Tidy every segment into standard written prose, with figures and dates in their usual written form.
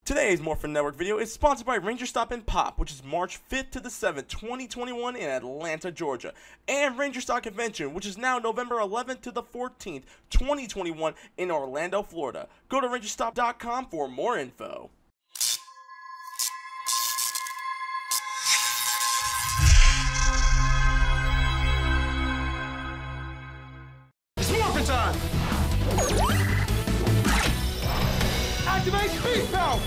Today's Morphin Network video is sponsored by Ranger Stop and Pop, which is March 5th to the 7th, 2021 in Atlanta, Georgia, and Ranger Stop Convention, which is now November 11th to the 14th, 2021 in Orlando, Florida. Go to rangerstop.com for more info. It's Morphin time! Activate speed belt!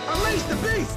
Unleash the beast!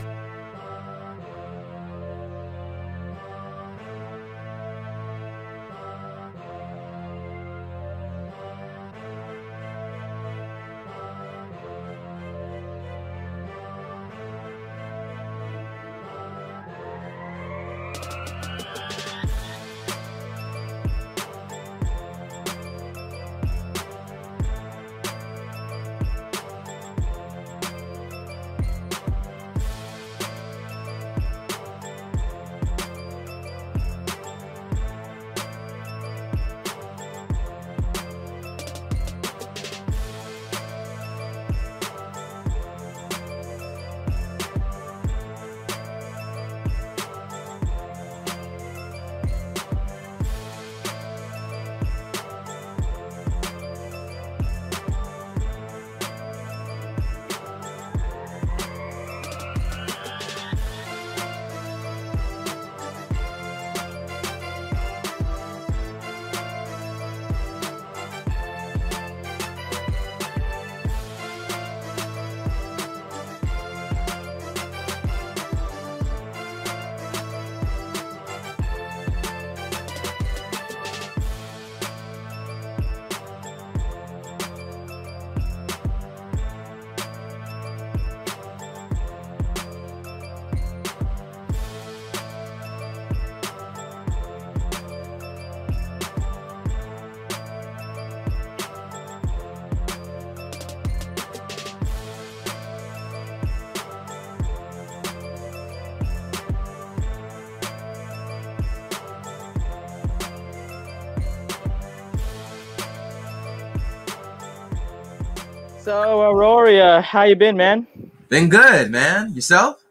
So, Rorrie, how you been, man? Been good, man. Yourself?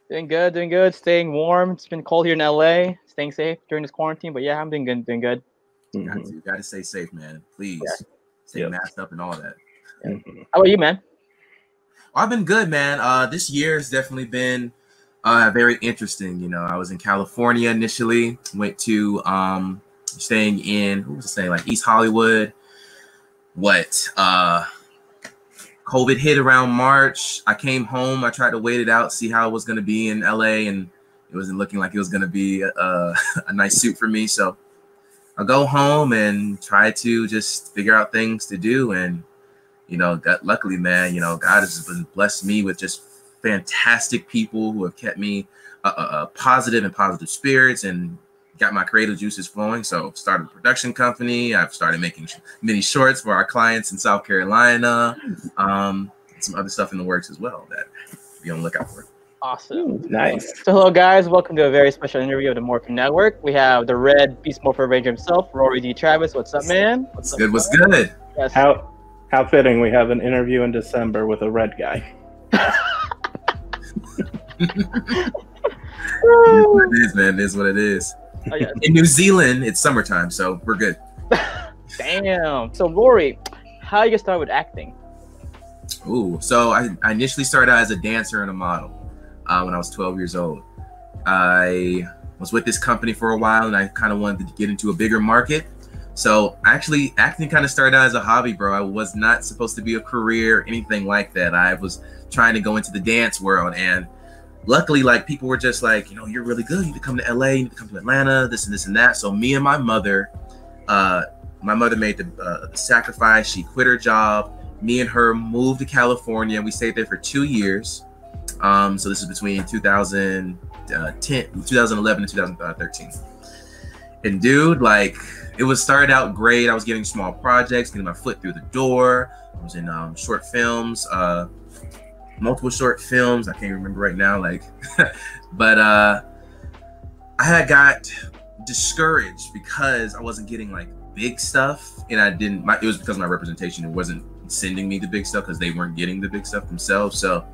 Doing good, doing good. Staying warm. It's been cold here in LA. Staying safe during this quarantine, but yeah, I'm doing good, doing good. You got to stay safe, man. Please. Yeah. Stay masked up and all that. Yeah. How about you, man? I've been good, man. This year has definitely been very interesting. You know, I was in California initially. Went to staying in, what was I saying, like East Hollywood. COVID hit around March. I came home. I tried to wait it out, see how it was going to be in LA, and it wasn't looking like it was going to be a nice suit for me. So I'll go home and try to just figure out things to do. And, you know, luckily, man, you know, God has been blessed me with just fantastic people who have kept me positive spirits and got my creative juices flowing. So started a production company. I've started making mini shorts for our clients in South Carolina. Some other stuff in the works as well that be on the lookout for. Awesome. Nice. So hello, guys. Welcome to a very special interview of the Morphin Network. We have the Red Beast Morpher Ranger himself, Rorrie Travis. What's up, man? What's good? What's good? Yes. How fitting we have an interview in December with a red guy. It is, man. It is what it is. Oh, yeah. In New Zealand, it's summertime, so we're good. Damn. So, Rorrie, how you get started with acting? Ooh, so I initially started out as a dancer and a model when I was 12 years old. I was with this company for a while, and I kind of wanted to get into a bigger market. So actually, acting kind of started out as a hobby, bro. I was not supposed to be a career or anything like that. I was trying to go into the dance world, and luckily, like, people were just like, you know, you're really good. You need to come to LA, you need to come to Atlanta, this and this and that. So me and my mother made the sacrifice. She quit her job. Me and her moved to California. We stayed there for 2 years. So this is between 2011 and 2013. And dude, like, it started out great. I was getting small projects, getting my foot through the door. I was in short films. multiple short films. I can't remember right now, like, but I had got discouraged because I wasn't getting like big stuff, and it was because of my representation. It wasn't sending me the big stuff because they weren't getting the big stuff themselves. So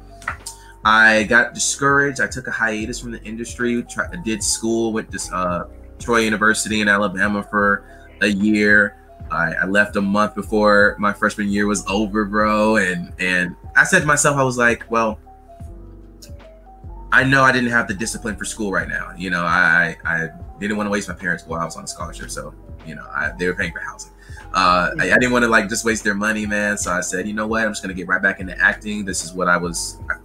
I got discouraged. I took a hiatus from the industry. Did school, went to Troy University in Alabama for a year. I left a month before my freshman year was over, bro. And I said to myself, I was like, well, I know I didn't have the discipline for school right now. You know, I didn't want to waste my parents while I was on a scholarship. So, you know, they were paying for housing. I didn't want to like just waste their money, man. So I said, you know what? I'm just gonna get right back into acting. I feel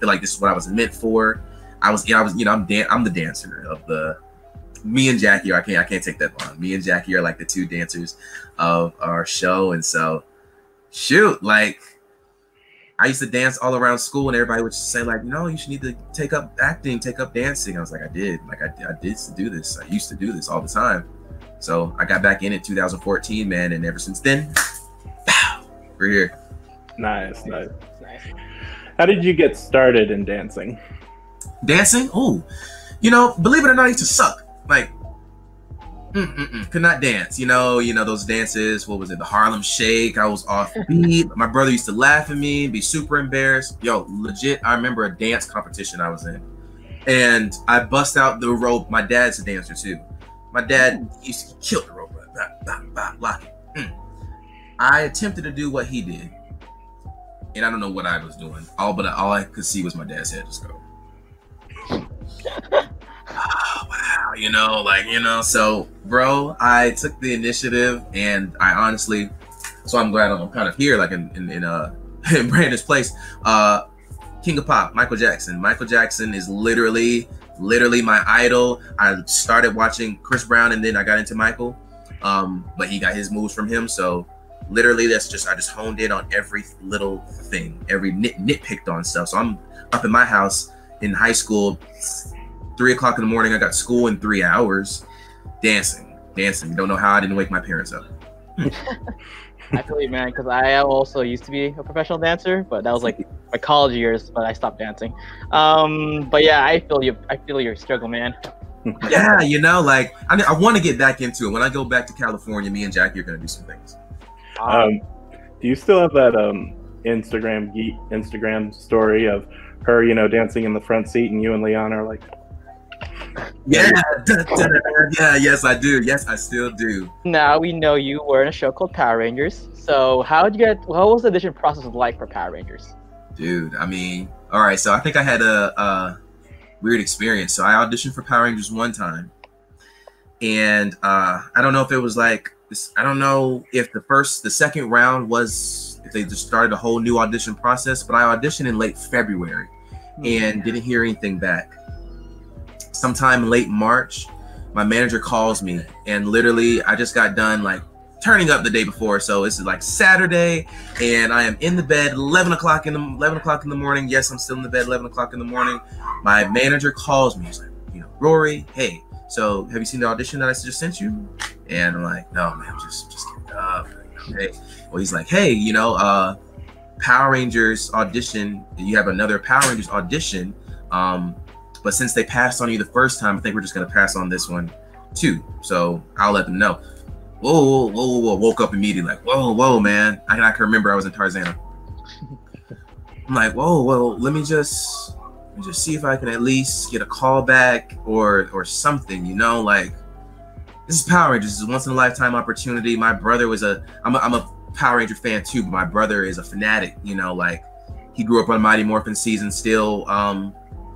like this is what I was meant for. I'm the dancer of me and Jackie. I can't take that on. Me and Jackie are like the two dancers of our show. And so, shoot, like I used to dance all around school, and everybody would just say like, you need to take up acting, take up dancing. I was like, I did do this. I used to do this all the time. So I got back in it 2014, man, and ever since then, we're here. Nice. How did you get started in dancing? Dancing? Oh, believe it or not, I used to suck. Like, could not dance. You know those dances. What was it? The Harlem Shake. I was off beat. My brother used to laugh at me, be super embarrassed. Yo, legit, I remember a dance competition I was in, and I bust out the rope. My dad's a dancer too. My dad used to kill the rope, lock it. I attempted to do what he did, and I don't know what I was doing. All I could see was my dad's head just go. Oh, wow, So, bro, I took the initiative, and I honestly, so I'm glad I'm kind of here, like in Brandon's place. King of Pop, Michael Jackson. Michael Jackson is literally my idol. I started watching Chris Brown, and then I got into Michael, but he got his moves from him. So literally I just honed in on every little thing, every nitpicked on stuff. So I'm up in my house in high school, 3 o'clock in the morning. I got school in 3 hours, dancing. Don't know how I didn't wake my parents up. I feel you, man, because I also used to be a professional dancer, but that was like my college years, but I stopped dancing. But yeah, I feel your struggle, man. Yeah, I want to get back into it. When I go back to California, me and Jackie are going to do some things. Do you still have that Instagram story of her, dancing in the front seat, and you and Leon are like... Yeah, yes, I do. Yes, I still do. Now we know you were in a show called Power Rangers. So what was the audition process like for Power Rangers? Dude, I mean, all right, so I think I had a weird experience. So I auditioned for Power Rangers one time, and I don't know if it was like this. I don't know if the second round was, if they just started a whole new audition process, but I auditioned in late February and didn't hear anything back. Sometime in late March, my manager calls me, and literally I just got done like turning up the day before. So this is like Saturday, and I am in the bed 11 o'clock in the morning. Yes, I'm still in the bed 11 o'clock in the morning. My manager calls me. He's like, Rorrie, hey, so have you seen the audition that I just sent you? And I'm like, no, man, just get up. Okay. Well, he's like, hey, Power Rangers audition. You have another Power Rangers audition. But since they passed on you the first time, I think we're just gonna pass on this one too. So I'll let them know. Whoa. Woke up immediately like, whoa, man. I can remember I was in Tarzana. I'm like, whoa, let me just see if I can at least get a call back or something, like, this is Power Rangers. This is a once in a lifetime opportunity. My brother I'm a Power Ranger fan too, but my brother is a fanatic, like he grew up on Mighty Morphin season, still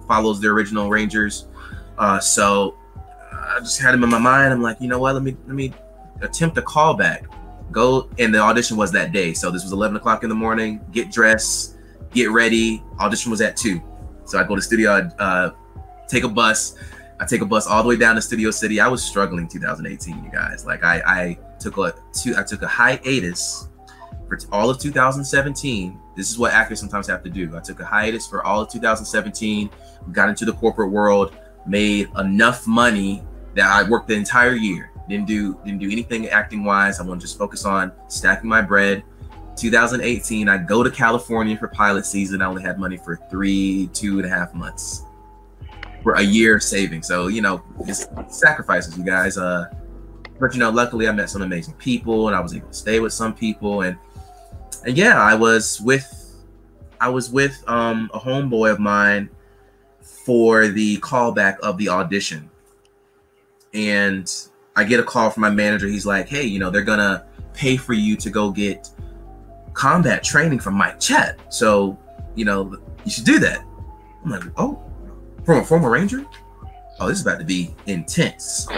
follows the original Rangers. So I just had him in my mind. I'm like, you know what? Let me attempt a callback. Go, and the audition was that day. So this was 11 o'clock in the morning. Get dressed, get ready. Audition was at 2. So I go to studio, take a bus. I take a bus all the way down to Studio City. I was struggling 2018, you guys. Like I took a hiatus for all of 2017. This is what actors sometimes have to do. I took a hiatus for all of 2017. Got into the corporate world, made enough money that I worked the entire year. Didn't do anything acting wise. I want to just focus on stacking my bread 2018, I go to California for pilot season. I only had money for 2.5 months for a year saving. So, you know, it's sacrifices, you guys. But, you know, luckily I met some amazing people and I was able to stay with some people. And yeah, I was with a homeboy of mine for the callback of the audition. And I get a call from my manager. He's like, hey, you know, they're going to pay for you to go get combat training from Mike Chat. So, you know, you should do that. I'm like, oh, from a former Ranger? Oh, this is about to be intense.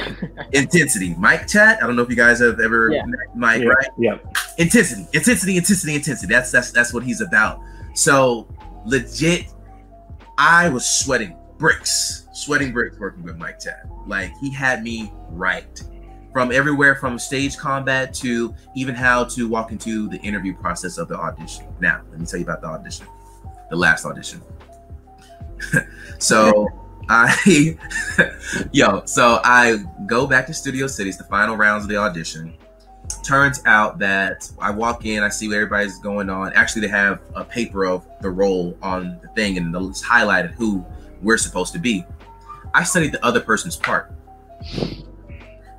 Intensity. Mike Chat. I don't know if you guys have ever met Mike, right? Yeah. Intensity. That's what he's about. So legit, I was sweating bricks working with Mike Chat. Like, he had me right. From everywhere from stage combat to even how to walk into the interview process of the audition. Now, let me tell you about the audition, the last audition. So I go back to Studio Cities, the final rounds of the audition. Turns out that I walk in, I see what everybody's going on. Actually, they have a paper of the role on the thing, and it's highlighted who we're supposed to be. I studied the other person's part.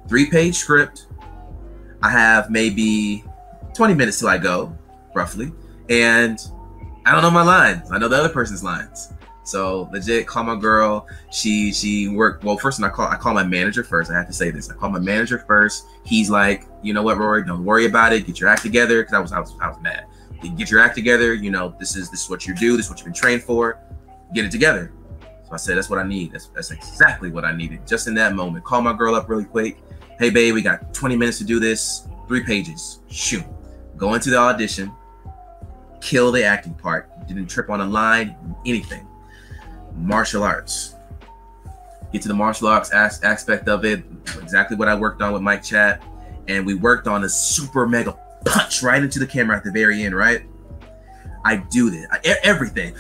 3-page script. I have maybe 20 minutes till I go, roughly. And I don't know my lines. I know the other person's lines. So legit, call my girl. She worked. Well, first I call my manager first. I have to say this. I call my manager first. He's like, you know what, Rorrie, don't worry about it. Get your act together. Because I was mad. Get your act together. You know, this is what you do. This is what you've been trained for. Get it together. So I said, that's what I need. That's exactly what I needed. Just in that moment. Call my girl up really quick. Hey, babe, we got 20 minutes to do this. 3 pages. Shoot. Go into the audition. Kill the acting part. Didn't trip on a line. Anything. Martial arts. Get to the martial arts aspect of it. Exactly what I worked on with Mike Chat. And we worked on a super mega punch right into the camera at the very end, right? I do this. Everything.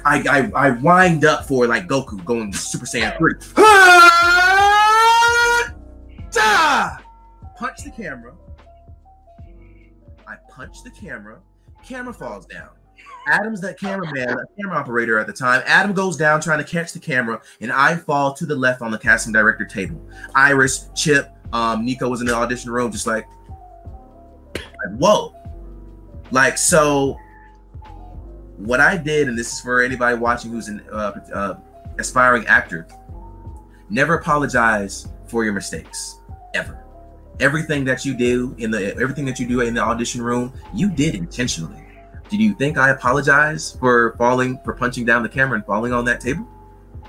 I wind up for like Goku going Super Saiyan 3. Punch the camera. I punch the camera. Camera falls down. Adam's that cameraman, a camera operator at the time. Adam goes down trying to catch the camera, and I fall to the left on the casting director table. Iris, Chip, Nico was in the audition room, just like whoa. Like, so what I did, and this is for anybody watching who's an aspiring actor, never apologize for your mistakes, ever. Everything that you do in the audition room, you did intentionally. Did you think I apologize for punching down the camera and falling on that table?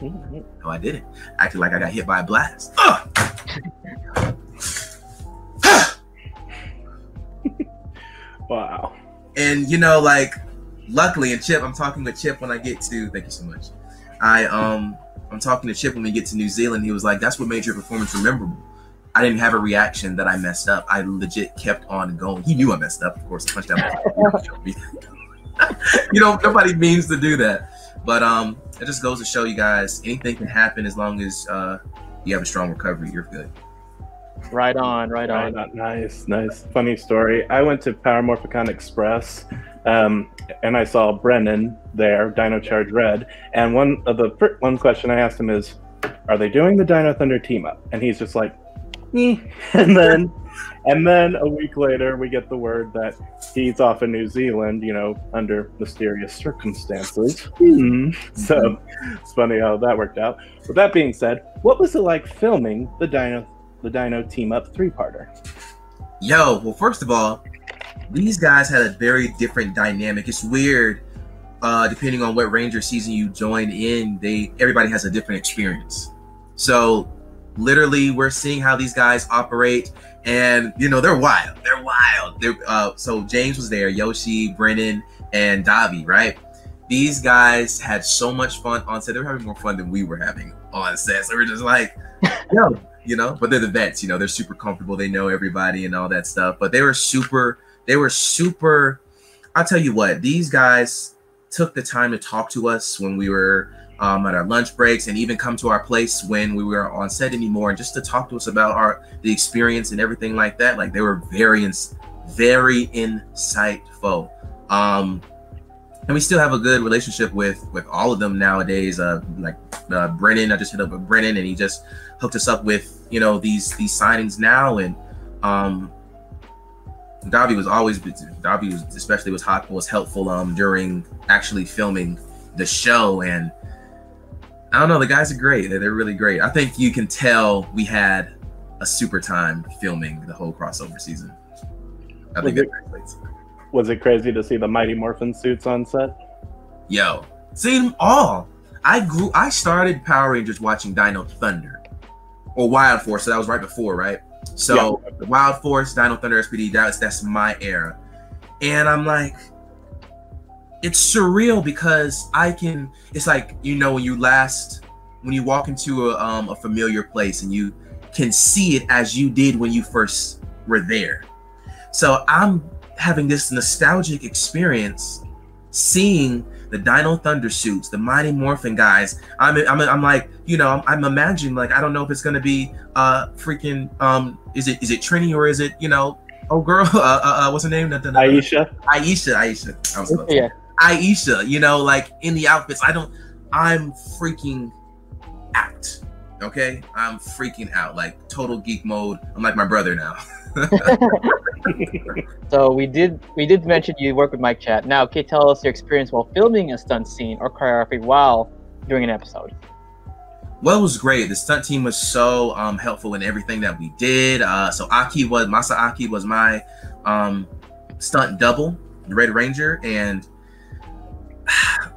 No, I didn't. I acted like I got hit by a blast. Wow. And you know, like, luckily, and Chip, I'm talking with Chip when I get to. Thank you so much. I'm talking to Chip when we get to New Zealand. He was like, "That's what made your performance memorable." I didn't have a reaction that I messed up. I legit kept on going. He knew I messed up, of course. I punched out. You know, nobody means to do that. But it just goes to show you guys, anything can happen as long as you have a strong recovery. You're good. Right on. Nice. Funny story. I went to Power Morphicon Express, and I saw Brennan there, Dino Charge Red. And one question I asked him is, "Are they doing the Dino Thunder team up?" And he's just like, and then a week later we get the word that he's off in New Zealand, you know, under mysterious circumstances. So it's funny how that worked out. With that being said, what was it like filming the Dino team up 3-parter? Yo, well, first of all, these guys had a very different dynamic. It's weird, depending on what Ranger season you join in, everybody has a different experience. So literally, we're seeing how these guys operate, and you know, they're wild. So James was there, Yoshi, Brennan, and Davi, right? These guys had so much fun on set. They were having more fun than we were having on set. So we're just like, yo, you know. But they're the vets, you know. They're super comfortable. They know everybody and all that stuff. But they were super. I'll tell you what. These guys took the time to talk to us when we were at our lunch breaks, and even come to our place when we were on set anymore, and just to talk to us about the experience and everything like that. Like, they were very insightful. And we still have a good relationship with all of them nowadays. Brennan, I just hit up with Brennan, and he just hooked us up with these signings now. And Davi was helpful during actually filming the show. And I don't know, the guys are great. They're really great. I think you can tell we had a super time filming the whole crossover season. I think that translates. Was it crazy to see the Mighty Morphin suits on set? Yo, seen them all. I started Power Rangers watching Dino Thunder or Wild Force, so that was right before, right? So yeah. Wild Force, Dino Thunder, SPD, that's my era. And I'm like, it's surreal because it's like, when you walk into a familiar place and you can see it as you did when you first were there. So I'm having this nostalgic experience seeing the Dino Thunder suits, the Mighty Morphin guys. I'm like, I'm imagining, like, I don't know if it's gonna be freaking is it Trini, or is it oh girl, what's her name? Aisha. I was close. Yeah. Aisha, like in the outfits. I'm freaking out. Okay, I'm freaking out, like total geek mode. I'm like my brother now. So we did mention you work with Mike Chat. Now, can you tell us your experience while filming a stunt scene or choreography while doing an episode? Well, it was great. The stunt team was so helpful in everything that we did. So Masa Aki was my stunt double, the Red Ranger, and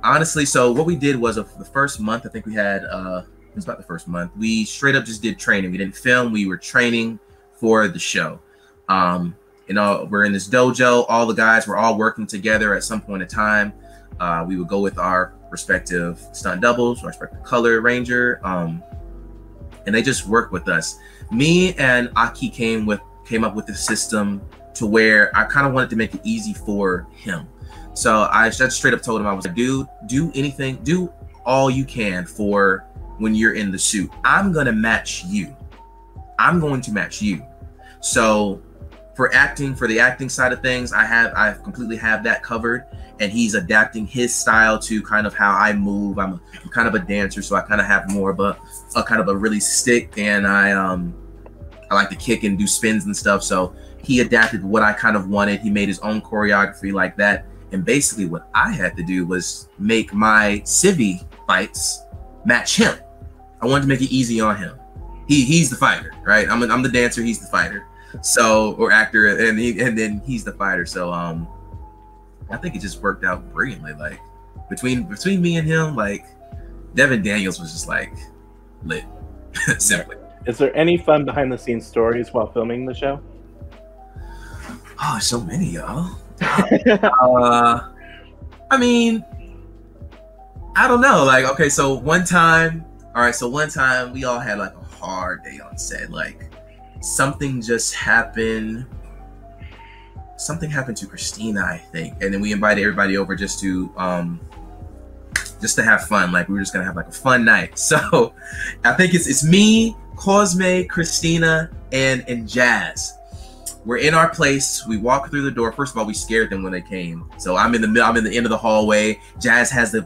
honestly, so what we did was the first month. I think we had it was about the first month. We straight up just did training. We didn't film. We were training for the show. We're in this dojo. All the guys were all working together at some point in time. We would go with our respective stunt doubles, our respective color ranger, and they just worked with us. Me and Aki came up with a system to where I kind of wanted to make it easy for him. So I just straight up told him, I was like, dude, do anything, do all you can for when you're in the suit. I'm going to match you. So for the acting side of things, I completely have that covered, and he's adapting his style to kind of how I move. I'm kind of a dancer, so I kind of have more of a kind of a really stick, and I like to kick and do spins and stuff. So he adapted what I kind of wanted. He made his own choreography like that. And basically what I had to do was make my civvy fights match him. I wanted to make it easy on him. He's the fighter, right? I'm the dancer, he's the fighter. So, or actor, and then he's the fighter. So I think it just worked out brilliantly. Like between me and him, like Devon Daniels was just like lit. Simply. Is there any fun behind the scenes stories while filming the show? Oh, so many, y'all. I mean, I don't know. Like, okay, so one time we all had like a hard day on set. Like something happened to Christina, I think, and then we invited everybody over just to have fun. Like we were just gonna have like a fun night. So I think it's me, Cosme, Christina, and Jazz. We're in our place. We walk through the door. First of all, we scared them when they came. So I'm in the end of the hallway. Jazz has the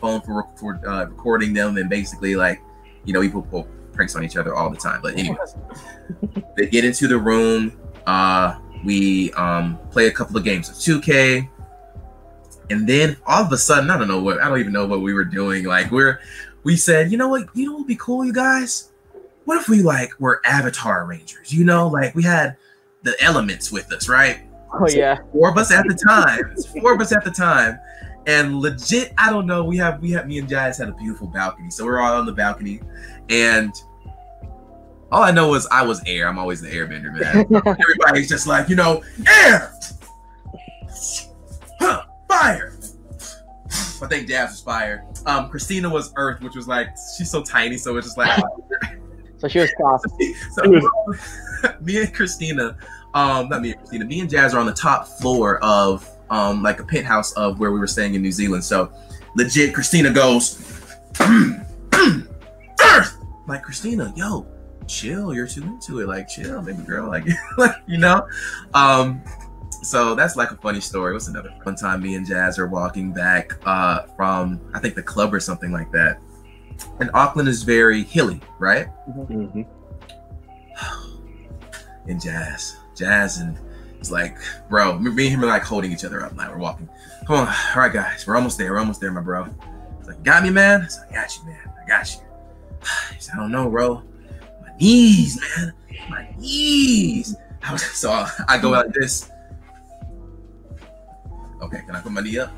phone for recording them, and basically like, we pull pranks on each other all the time. But anyways, they get into the room. We play a couple of games of 2K, and then all of a sudden, I don't even know what we were doing. Like we said, what would be cool, you guys? What if we were Avatar Rangers? Like we had the elements with us, right? Oh yeah. Four of us at the time. And legit, I don't know. We have me and Jazz had a beautiful balcony. So we're all on the balcony. And all I know is I was air. I'm always the airbender, man. Everybody's just like, air! Fire! I think Jazz was fire. Christina was earth, which was like, she's so tiny, so it's just like... So she was soft. Me and Christina, me and Jazz are on the top floor of like a penthouse of where we were staying in New Zealand. So legit, Christina goes, Earth! Like, Christina, yo, chill, you're too into it. Like, chill, baby girl. Like, So that's like a funny story. What's another one time me and Jazz are walking back from I think the club or something like that. And Auckland is very hilly, right? Mm-hmm. And Jazz and it's like, bro, me and him are like holding each other up now. We're walking. Come on, all right, guys, we're almost there, my bro. He's like, got me, man? I said, I got you, man. I got you. He said, I don't know, bro. My knees, man. My knees. So I go like this. Okay, can I put my knee up?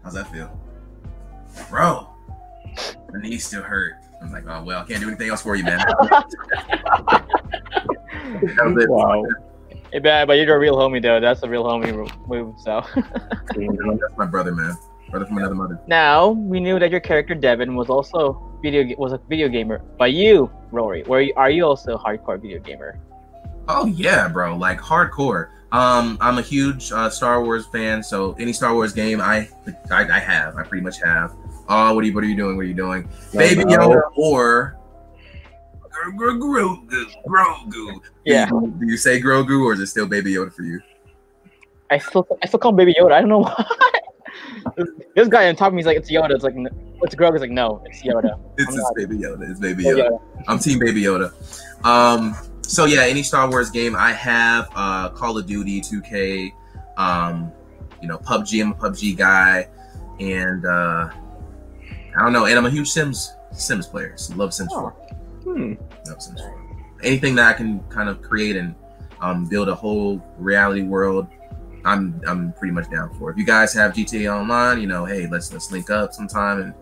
How's that feel? Bro, my knees still hurt. I'm like, oh, well, I can't do anything else for you, man. That was it. Wow. Hey, but you're a real homie, though. That's a real homie move, so. That's my brother, man. Brother from another mother. Now, we knew that your character, Devon, was also a video gamer. But you, Rorrie, are you also a hardcore video gamer? Oh yeah, bro, like hardcore. I'm a huge Star Wars fan, so any Star Wars game I pretty much have. Oh, what are you doing? What are you doing? Baby Yoda or Grogu. Yeah. Do you say Grogu or is it still Baby Yoda for you? I still call him Baby Yoda. I don't know why. This guy on top of me is like, it's Yoda. It's like, what's Grogu? It's like, no, it's Yoda. It's Baby Yoda. It's Baby Yoda. I'm Team Baby Yoda. So yeah, any Star Wars game I have, Call of Duty, 2K, PUBG. I'm a PUBG guy, and I don't know. And I'm a huge Sims player. So love Sims 4. Love Sims 4. Anything that I can kind of create and build a whole reality world, I'm pretty much down for. If you guys have GTA Online, hey, let's link up sometime and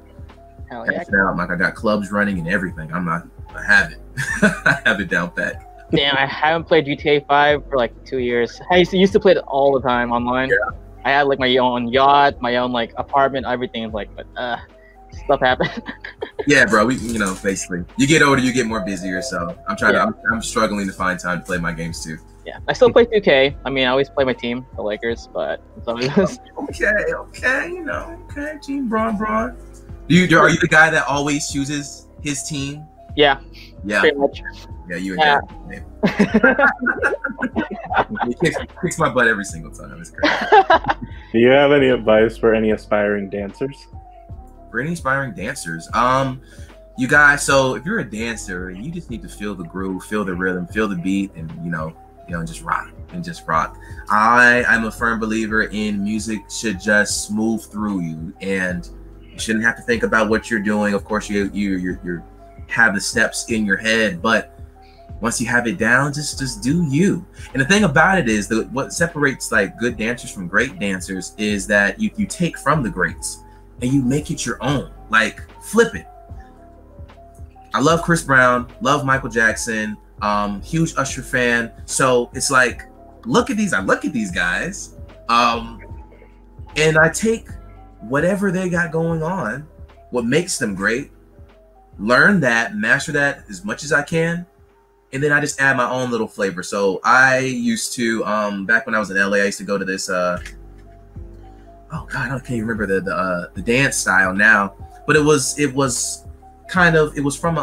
hash it out. Like I got clubs running and everything. I have it. I have it down pat. Damn, I haven't played GTA 5 for like 2 years. I used to play it all the time online. Yeah. I had like my own yacht, my own like apartment, everything. But stuff happened. Yeah, bro. We, basically, you get older, you get more busier. So I'm struggling to find time to play my games too. Yeah, I still play 2K. I mean, I always play my team, the Lakers, but it's always okay, Team Braun. Are you the guy that always chooses his team? Yeah. Pretty much. Yeah, you and He kicks my butt every single time. It's crazy. Do you have any advice for any aspiring dancers? For any aspiring dancers, you guys. So if you're a dancer, you just need to feel the groove, feel the rhythm, feel the beat, and just rock. I'm a firm believer in music should just move through you, and you shouldn't have to think about what you're doing. Of course, you have the steps in your head, but once you have it down, just do you. And the thing about it is that what separates like good dancers from great dancers is that you take from the greats and you make it your own. Like flip it. I love Chris Brown, love Michael Jackson, huge Usher fan. So it's like, look at these guys. And I take whatever they got going on, what makes them great, learn that, master that as much as I can, and then I just add my own little flavor. So I used to, back when I was in LA, I used to go to this, oh God, I can't even remember the dance style now, but it was from,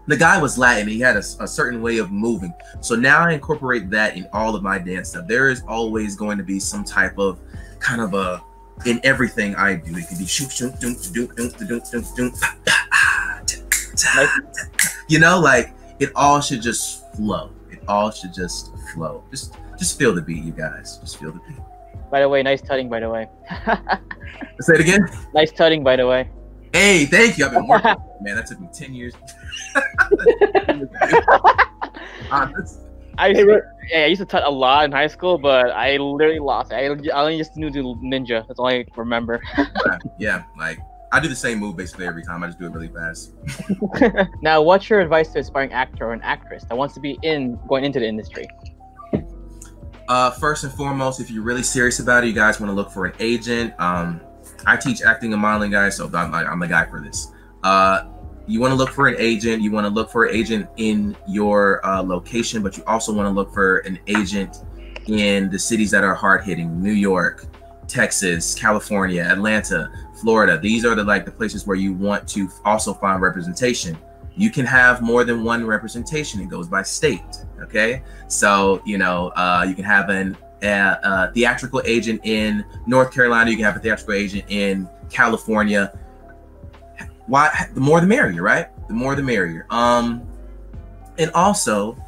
the guy was Latin. He had a certain way of moving. So now I incorporate that in all of my dance stuff. There is always going to be some type of kind of in everything I do. It can be shoot, doom, like it all should just flow. Just feel the beat, you guys. Just feel the beat. By the way, nice tutting, by the way. Say it again. Nice tutting, by the way. Hey, thank you. I've been working. Man, that took me 10 years. I used to tut a lot in high school, but I literally lost. I only just knew to do ninja. That's all I remember. Yeah, like I do the same move basically every time. I just do it really fast. Now, what's your advice to an aspiring actor or an actress that wants to be going into the industry? First and foremost, if you're really serious about it, you guys want to look for an agent. I teach acting and modeling, guys, so I'm the guy for this. You want to look for an agent. You want to look for an agent in your location, but you also want to look for an agent in the cities that are hard hitting: New York, Texas, California, Atlanta, Florida. These are the places where you want to also find representation. you can have more than one representation. It goes by state. Okay, so you know, you can have a theatrical agent in North Carolina. You can have a theatrical agent in California. Why? The more the merrier, right? The more the merrier. And also,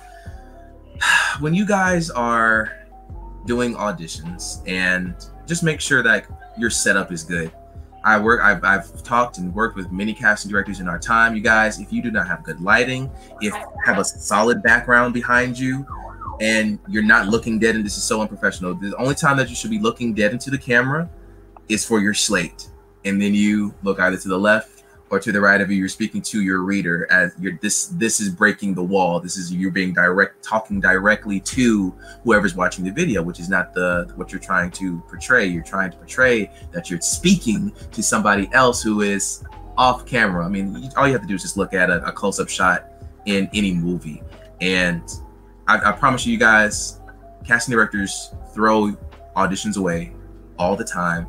when you guys are doing auditions, and just make sure that your setup is good. I've talked and worked with many casting directors in our time. You guys, if you do not have good lighting, if you have a solid background behind you, and you're not looking dead, and this is so unprofessional, the only time that you should be looking dead into the camera is for your slate. And then you look either to the left or to the right of you. You're speaking to your reader as you're this is breaking the wall. This is you're being talking directly to whoever's watching the video, which is not what you're trying to portray. You're trying to portray that you're speaking to somebody else who is off camera. I mean, all you have to do is just look at a close-up shot in any movie. And I promise you guys, casting directors throw auditions away all the time.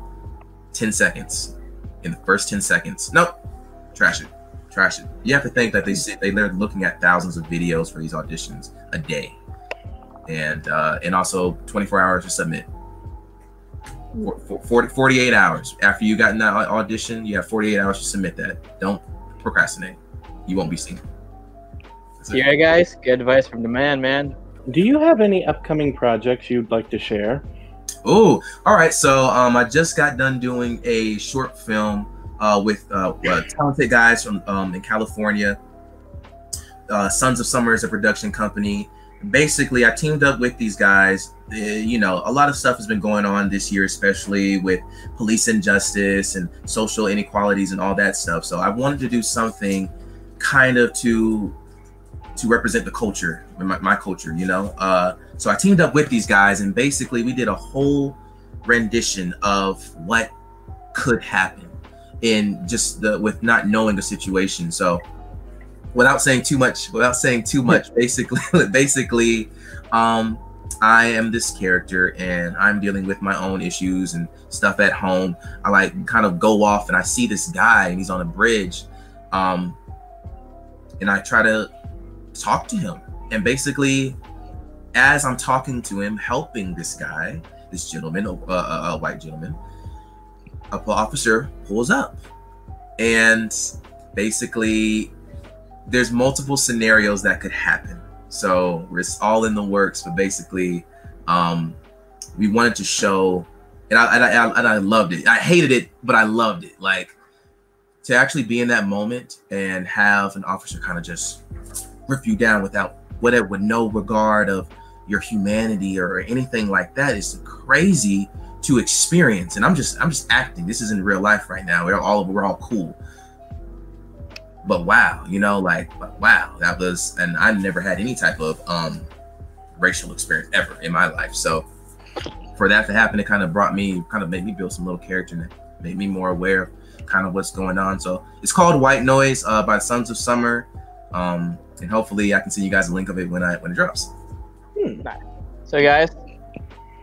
10 seconds. In the first 10 seconds. Nope. Trash it. You have to think that they're looking at thousands of videos for these auditions a day, and also 24 hours to submit. 48 hours after you got in that audition, you have 48 hours to submit that. Don't procrastinate. You won't be seen. Yeah, guys, good advice from the man. Do you have any upcoming projects you'd like to share? Oh, all right. So I just got done doing a short film with talented guys from in California. Sons of Summer is a production company. Basically, I teamed up with these guys. You know, a lot of stuff has been going on this year, especially with police injustice and social inequalities and all that stuff. So I wanted to do something kind of to represent the culture, my culture, you know. So I teamed up with these guys, and basically we did a whole rendition of what could happen in just with not knowing the situation. So without saying too much, basically, I am this character, and I'm dealing with my own issues and stuff at home. I like kind of go off, and I see this guy, and he's on a bridge, and I try to talk to him. And basically, as I'm talking to him, helping this guy, this gentleman, a white gentleman, an officer pulls up, and basically there's multiple scenarios that could happen. So it's all in the works, but basically we wanted to show, and I loved it. I hated it, but I loved it. Like, to actually be in that moment and have an officer kind of just rip you down with no regard of your humanity or anything like that is crazy to experience. And I'm just acting. This isn't real life right now. We're all cool. But wow, you know, wow, that was, and I never had any type of racial experience ever in my life. So for that to happen, it kind of made me build some little character, and made me more aware of kind of what's going on. So it's called White Noise by Sons of Summer. And hopefully I can send you guys a link of it when it drops. So guys,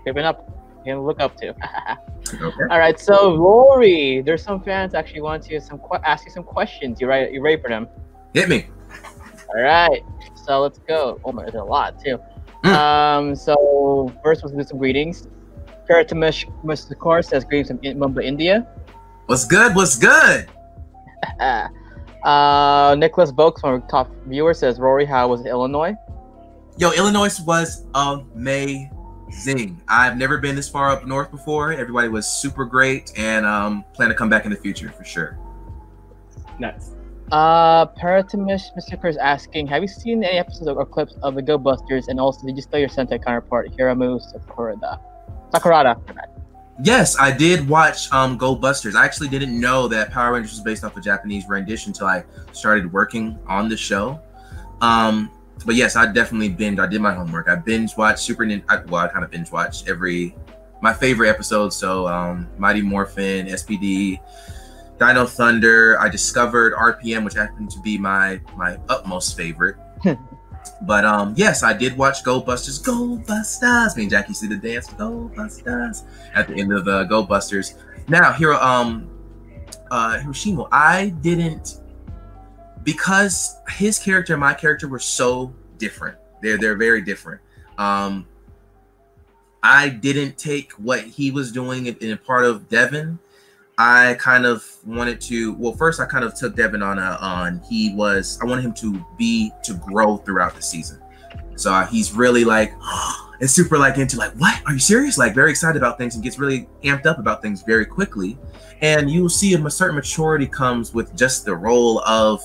keeping up. You can look up to. Okay. All right, so Rorrie, there's some fans actually want to ask you some questions. You ready for them? Hit me. All right, so let's go. Oh my, there's a lot too. So first, let's do some greetings. Karatimesh Mr. says greetings from Mumbai, India. What's good? Nicholas Boaks, one of our top viewer, says, Rorrie, how was Illinois? Yo, Illinois was amazing. I've never been this far up north before. Everybody was super great, and plan to come back in the future for sure. Nice. Paratimish Mr. is asking, have you seen any episodes or clips of the Go Busters, and also did you study your Sentai counterpart, Hiramu Sakurada? Yes, I did watch Go Busters. I actually didn't know that Power Rangers was based off a Japanese rendition until I started working on the show. But yes, I definitely binged. I did my homework. I binge watched I kind of binge watched my favorite episodes. So Mighty Morphin, SPD, Dino Thunder. I discovered RPM, which happened to be my utmost favorite. But yes, I did watch Go Busters. Go Busters! Me and Jackie see the dance. Go Busters! At the end of Go Busters. Now, Hiroshima, I didn't because his character and my character were so different. They're very different. I didn't take what he was doing in part of Devon. I kind of wanted to. Well, first I kind of took Devon on I wanted him to grow throughout the season. So he's really like, and super like into like, what? Are you serious? Like very excited about things and gets really amped up about things very quickly. And you'll see a certain maturity comes with just the role of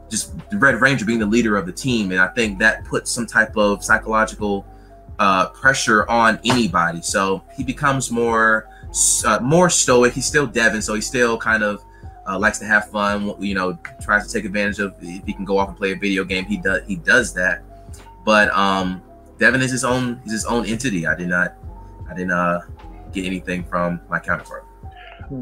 just the Red Ranger being the leader of the team. And I think that puts some type of psychological pressure on anybody. So he becomes more stoic. He's still Devon, so he still kind of likes to have fun. You know, tries to take advantage of if he can go off and play a video game. He does that. But Devon is his own entity. I didn't get anything from my counterpart.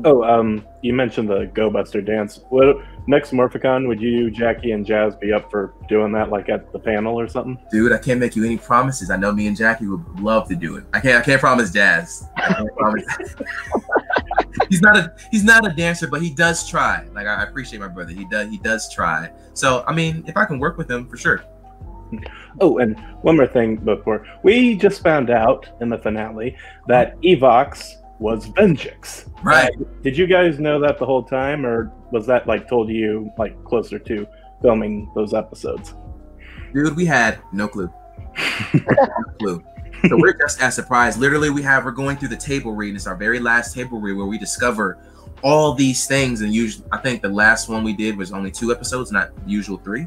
Oh, you mentioned the Go Buster dance. What next Morphicon would you, Jackie, and Jazz be up for doing that, like at the panel or something? Dude, I can't make you any promises. I know me and Jackie would love to do it. I can't promise Jazz. I can't promise. He's not a dancer, but he does try. Like I appreciate my brother. He does try. So I mean, if I can work with him, for sure. Oh, and one more thing before we just found out in the finale that Evox was Venjix. Right. Did you guys know that the whole time, or was that like told to you like closer to filming those episodes? Dude, we had no clue. No clue. So we're just as surprised. Literally, we're going through the table read. It's our very last table read where we discover all these things. And usually, I think the last one we did was only 2 episodes, not the usual 3.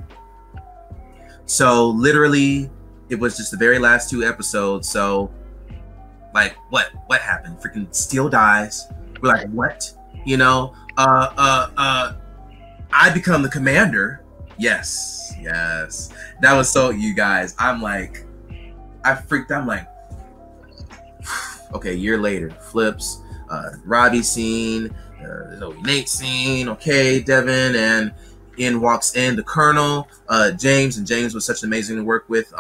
So literally, it was just the very last 2 episodes. So, like, what happened? Freaking Steel dies. We're like, what? You know? I become the commander. Yes. That was so, you guys. I'm like, I'm like, okay, a year later, flips, Robbie scene, Nate scene, okay, Devon, and in walks in the Colonel, James, and James was such amazing to work with,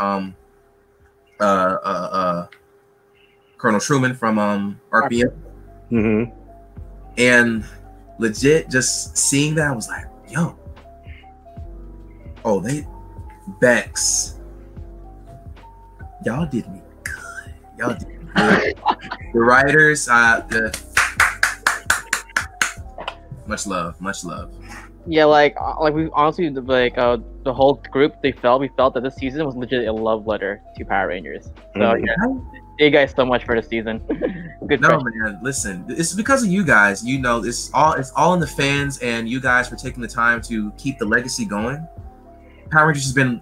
Colonel Truman from RPM. Mm-hmm. And legit, just seeing that, I was like, yo, Bex, y'all did me good. The writers, much love. Yeah, like we honestly the whole group we felt that this season was legit a love letter to Power Rangers. So yeah, thank you guys so much for the season. Good. No, man, listen, it's because of you guys. You know, it's all in the fans and you guys for taking the time to keep the legacy going. Power Rangers has been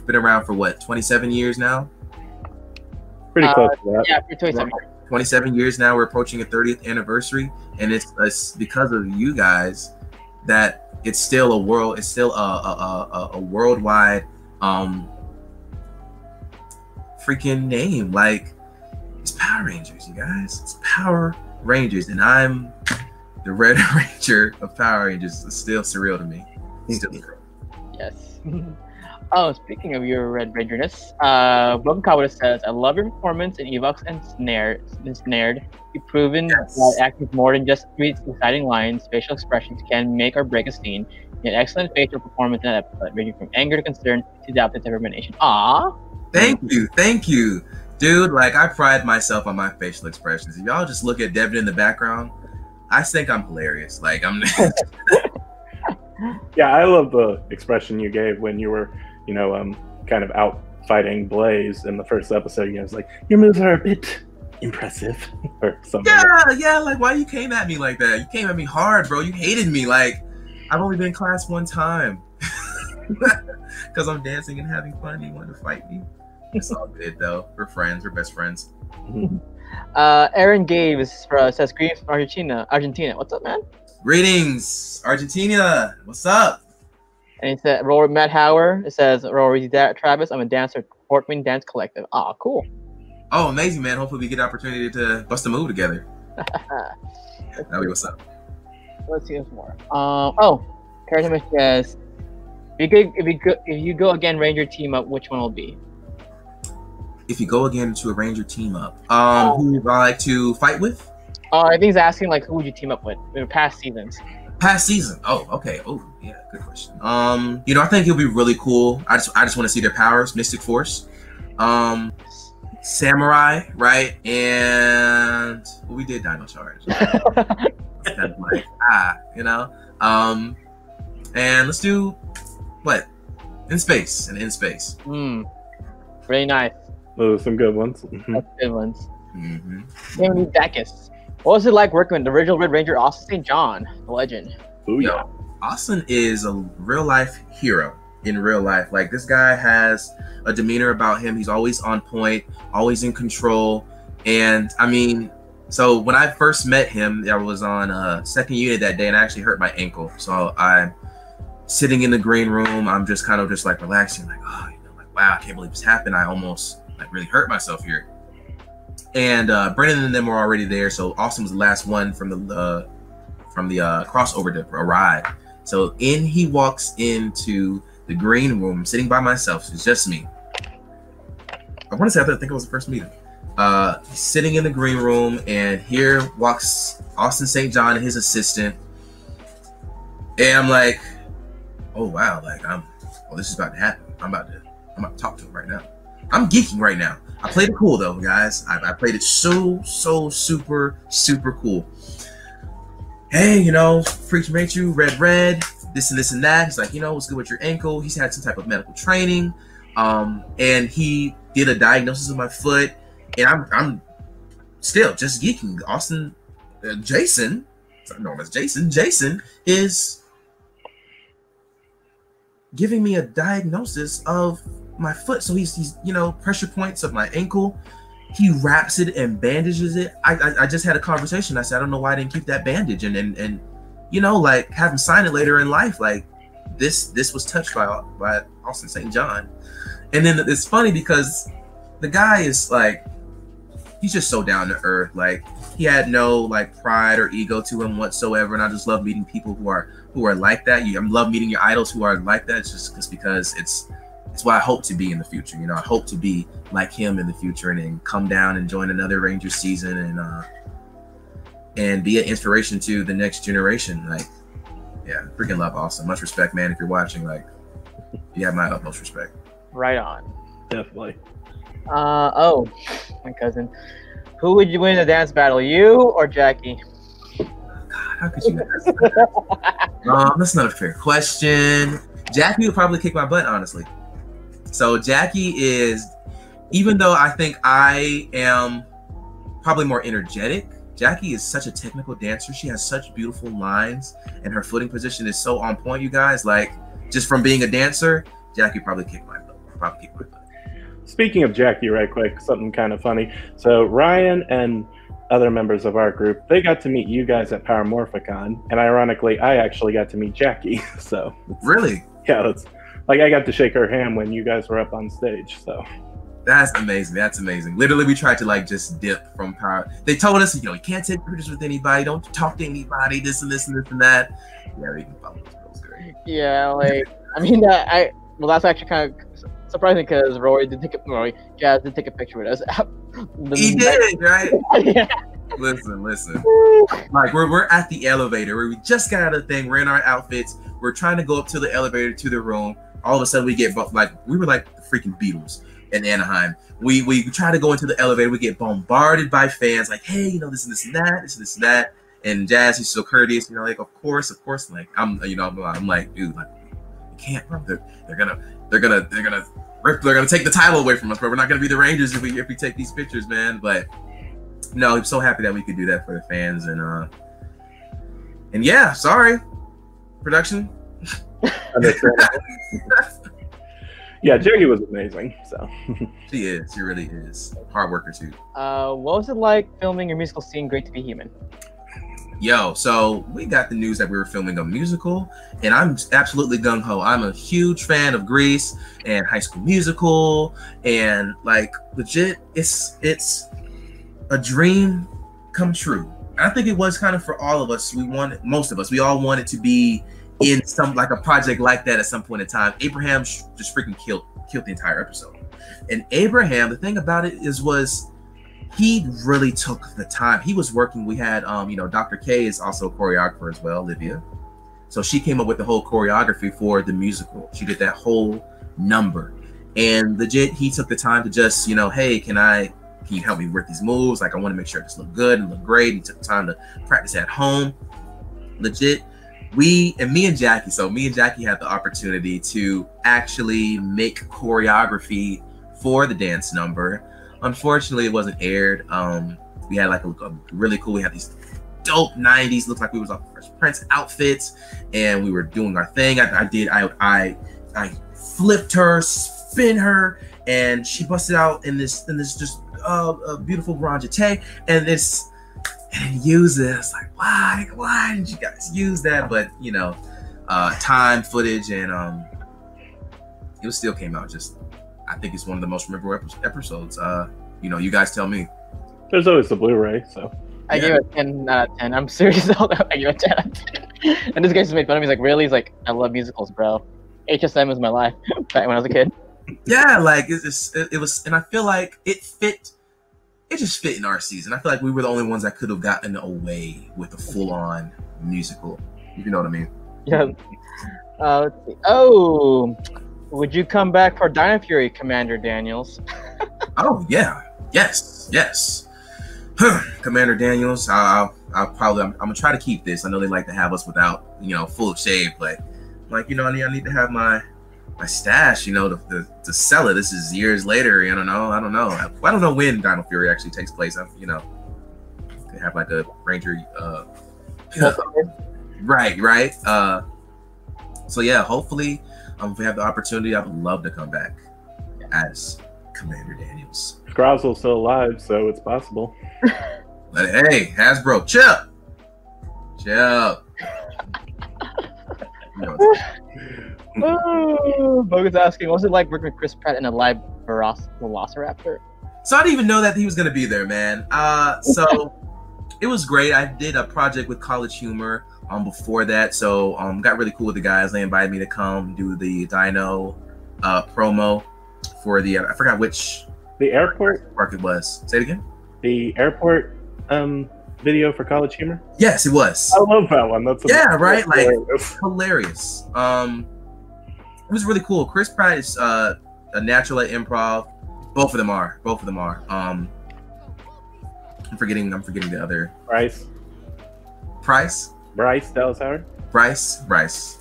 around for what, 27 years now? Pretty close to that. Yeah, 27. 27 years now. We're approaching a 30th anniversary, and it's because of you guys that it's still a worldwide freaking name. Like, it's Power Rangers, you guys. It's Power Rangers, and I'm the Red Ranger of Power Rangers. It's still surreal to me. Still surreal. Yes. Oh, speaking of your Red Rangerness, Broken Cowboy says, I love your performance in Evox and Snared. You've proven that acting more than just 3 exciting lines, facial expressions can make or break a scene. You had excellent facial performance in that episode, ranging from anger to concern to doubt to determination. Aww. Thank you. Dude, like, I pride myself on my facial expressions. If y'all just look at Devon in the background, I think I'm hilarious. Like, I'm... Yeah, I love the expression you gave when you were, kind of out fighting Blaze in the first episode. You know, it's like, your moves are a bit impressive or something. Yeah, like, why you came at me like that? You came at me hard, bro. You hated me. Like, I've only been in class 1 time. Because I'm dancing and having fun. You want to fight me? It's all good, though. We're friends. We're best friends. Aaron Gaves says, greetings from Argentina. What's up, man? Greetings, Argentina. What's up? And he said, Matt Hauer. It says, Rorrie Travis. I'm a dancer at Portman Dance Collective. Ah, cool. Oh, amazing, man. Hopefully we get the opportunity to bust a move together. That'll be what's up. Let's see what's more. Character says, if you go again, Ranger team up, which one will be? If you go again to a Ranger team up, who would I like to fight with? I think he's asking, like, who would you team up with in past seasons? Past season. Oh, okay. Oh, yeah, good question. You know, I think it'll be really cool. I just want to see their powers. Mystic Force, Samurai, right? And well, we did Dino Charge. Kind of like you know. And let's do what? In space. Really nice. Those are some good ones. That's good ones. Mm-hmm. Jamie Dacus. What was it like working with the original Red Ranger, Austin St. John, the legend? Oh yeah. Austin is a real life hero in real life. Like, this guy has a demeanor about him. He's always on point, always in control. And I mean, so when I first met him, I was on second unit that day, and I actually hurt my ankle. So I'm sitting in the green room. I'm just kind of just like relaxing, like, oh, you know, like, wow, I can't believe this happened. I almost like really hurt myself here. And Brennan and them were already there, so Austin was the last one from the crossover to arrive. So he walks into the green room, sitting by myself. It's just me. I want to say I think it was the first meeting. Sitting in the green room, and here walks Austin St. John and his assistant. And I'm like, oh wow, like this is about to happen. I'm about to talk to him right now. I'm geeking right now. I played it cool though, guys. I played it so super cool. Hey, you know, appreciate you, Red, this and that. He's like, you know, what's good with your ankle? He's had some type of medical training, and he did a diagnosis of my foot, and I'm still just geeking. Austin, Jason, I know him as Jason. Jason is giving me a diagnosis of my foot. So he's you know, pressure points of my ankle. He wraps it and bandages it. I just had a conversation. I said, I don't know why I didn't keep that bandage, and you know, like, have him sign it later in life. Like, this was touched by Austin St. John. And then it's funny because the guy is like, he's just so down to earth. Like, he had no like pride or ego to him whatsoever. And I just love meeting people who are like that. I love meeting your idols who are like that. It's just because it's what I hope to be in the future. You know, I hope to be like him in the future, and then come down and join another Rangers season, and be an inspiration to the next generation. Like, yeah, freaking love Austin. Much respect, man. If you're watching, like, you have my utmost respect. Right on. Definitely. Oh, my cousin. Who would you win in a dance battle, you or Jackie? God, how could you ask that? That's not a fair question. Jackie would probably kick my butt, honestly. So Jackie is, even though I think I am probably more energetic, Jackie is such a technical dancer. She has such beautiful lines, and her footing position is so on point, you guys. Like, just from being a dancer, Jackie probably kicked my butt. Speaking of Jackie, right quick, something kind of funny. So Ryan and other members of our group, they got to meet you guys at Power Morphicon, and ironically, I actually got to meet Jackie. So really, yeah, it's like I got to shake her hand when you guys were up on stage. So that's amazing. That's amazing. Literally, we tried to like just dip from Power. They told us, you know, you can't take pictures with anybody, don't talk to anybody, this and this and this and that. Yeah, we can follow those girls. Great. Yeah, like, I mean, well, that's actually kind of surprising because Jazz did take a picture with us. He did, right? Yeah. Listen. Like, we're at the elevator where we just got out of the thing. We're in our outfits. We're trying to go up to the elevator to the room. All of a sudden, we get like, we were like the freaking Beatles in Anaheim. We try to go into the elevator. We get bombarded by fans like, hey, you know, this and this and that, this and this and that. And Jazz, he's so courteous, you know, like, of course. Like, I'm like, dude, like, you can't, bro. They're gonna take the title away from us, bro. We're not gonna be the Rangers if we take these pictures, man. But no, I'm so happy that we could do that for the fans, and yeah, sorry, production. Yeah, Jackie was amazing. So she really is. Hard worker too. What was it like filming your musical scene, Great to Be Human? Yo, so we got the news that we were filming a musical, and I'm absolutely gung-ho. I'm a huge fan of Grease and High School Musical, and like, legit, it's a dream come true. And I think it was kind of for all of us. Most of us, we all wanted to be in some, like, a project like that at some point in time. Abraham just freaking killed the entire episode. And Abraham, the thing about it was he really took the time. He was working. We had, Dr. K is also a choreographer as well, Olivia. So she came up with the whole choreography for the musical. She did that whole number. And legit, he took the time to just, you know, hey, can you help me with these moves? Like, I want to make sure this look good and look great. He took the time to practice at home. Legit, me and Jackie had the opportunity to actually make choreography for the dance number. Unfortunately, it wasn't aired. We had like a really cool, we had these dope 90s, looked like we was on Fresh Prince outfits, and we were doing our thing. I flipped her, spin her, and she busted out in this just a beautiful grand jeté, and use it. It's like, why didn't you guys use that? But you know, time, footage, and it still came out. Just, I think it's one of the most memorable episodes. You know, you guys tell me. There's always the Blu-ray, so. I give it a 10 out of 10. I'm serious. I give it a 10 out of 10. And this guy just made fun of me. He's like, really? He's like, I love musicals, bro. HSM was my life back when I was a kid. Yeah, like it was, and I feel like it just fit in our season. I feel like we were the only ones that could have gotten away with a full-on musical, if you know what I mean. Yeah. Let's see. Oh, would you come back for Dino Fury, Commander Daniels? Oh yeah, yes. Commander Daniels, I'm gonna try to keep this. I know they like to have us without, you know, full of shave, but like, you know, I need to have my stash, you know, to sell it. This is years later, you know. I don't know when Dino Fury actually takes place. You know, they have like a Ranger, right. So yeah, hopefully, if we have the opportunity, I would love to come back as Commander Daniels. Grozzle's still alive, so it's possible. But hey, Hasbro, chill. Bogus asking, what was it like working with Chris Pratt in a live Velociraptor? So I didn't even know that he was gonna be there, man. So it was great. I did a project with College Humor before that, so got really cool with the guys. They invited me to come do the Dino promo for the I forgot which the airport park it was. Say it again. The airport video for College Humor. Yes, it was. I love that one. That's right. Like hilarious. It was really cool. Chris Pratt is a natural at improv. Both of them are. I'm forgetting the other. Bryce Dallas Howard. Bryce.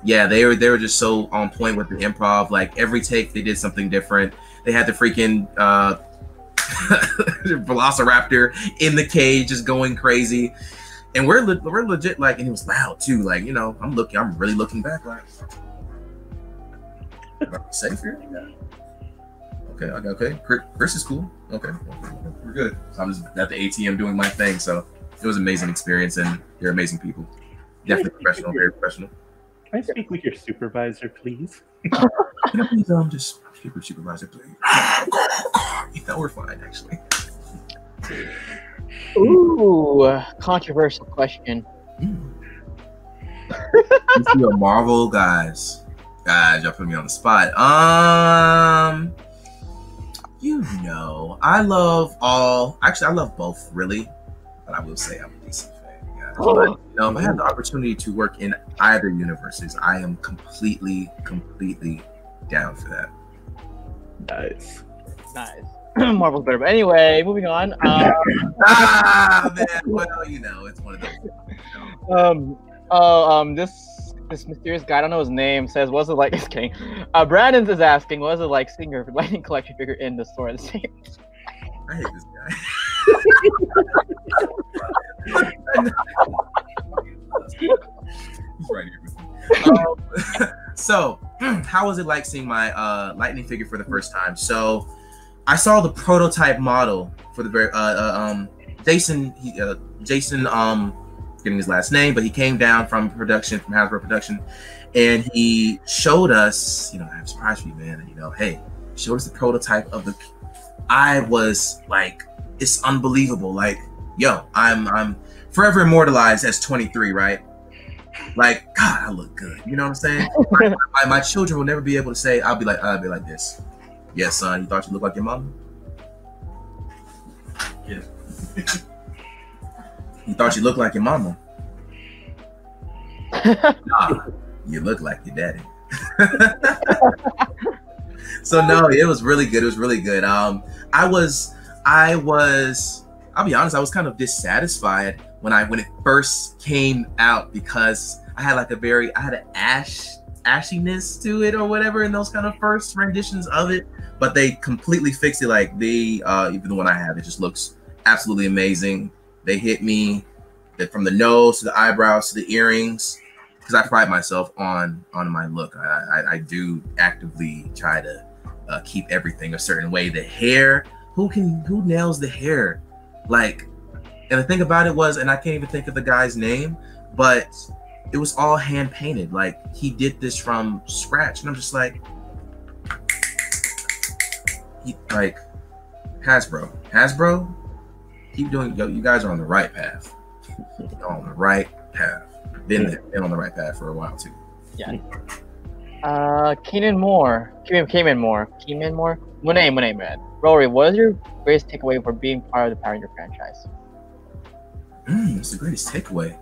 Yeah, they were just so on point with the improv. Like every take, they did something different. They had the freaking Velociraptor in the cage, just going crazy. And we're legit like, and it was loud too. Like, you know, I'm really looking back like, am I safe here? Yeah. Okay. Chris is cool. Okay, we're good. So I'm just at the ATM doing my thing. So it was an amazing experience, and they're amazing people. Definitely professional, very professional. Can I speak with your supervisor, please? Can I please just speak with supervisor, please? No, we're fine, actually. Ooh, controversial question. If you're a Marvel guys, y'all put me on the spot. You know, I love both, really. But I will say I'm a DC fan. Yeah. But, you know, if I have the opportunity to work in either universes, I am completely down for that. Nice. Marvel's better, but anyway, moving on. Man. Well, you know, it's one of those. This mysterious guy, I don't know his name, says, "Was it like?" Just kidding. Brandon is asking, "Was it like seeing your Lightning collection figure in the store at the same?" I hate this guy. He's right here with me. So, how was it like seeing my Lightning figure for the first time? So, I saw the prototype model for the very Jason. Forgetting his last name, but he came down from Hasbro production, and he showed us. You know, I'm surprised for you, man. And, you know, hey, showed us the prototype of the. I was like, it's unbelievable. Like, yo, I'm forever immortalized as 23, right? Like, God, I look good. You know what I'm saying? my children will never be able to say, I'll be like this. Yes, son, you thought you looked like your mama? Yeah. You thought you looked like your mama? Nah, you look like your daddy. So no, it was really good. It was really good. I'll be honest, I was kind of dissatisfied when it first came out because I had like I had an ashiness to it or whatever in those kind of first renditions of it. But they completely fixed it. Like even the one I have, it just looks absolutely amazing. They hit me from the nose to the eyebrows to the earrings, because I pride myself on my look. I do actively try to keep everything a certain way. The hair, who nails the hair? Like, and the thing about it was, and I can't even think of the guy's name, but it was all hand painted. Like, he did this from scratch, and I'm just like, Hasbro, keep doing. Yo, you guys are on the right path. You're on the right path. Been on the right path for a while too. Yeah. Keenan Moore. Monet, man. Rorrie, what is your greatest takeaway for being part of the Power Ranger franchise? It's the greatest takeaway.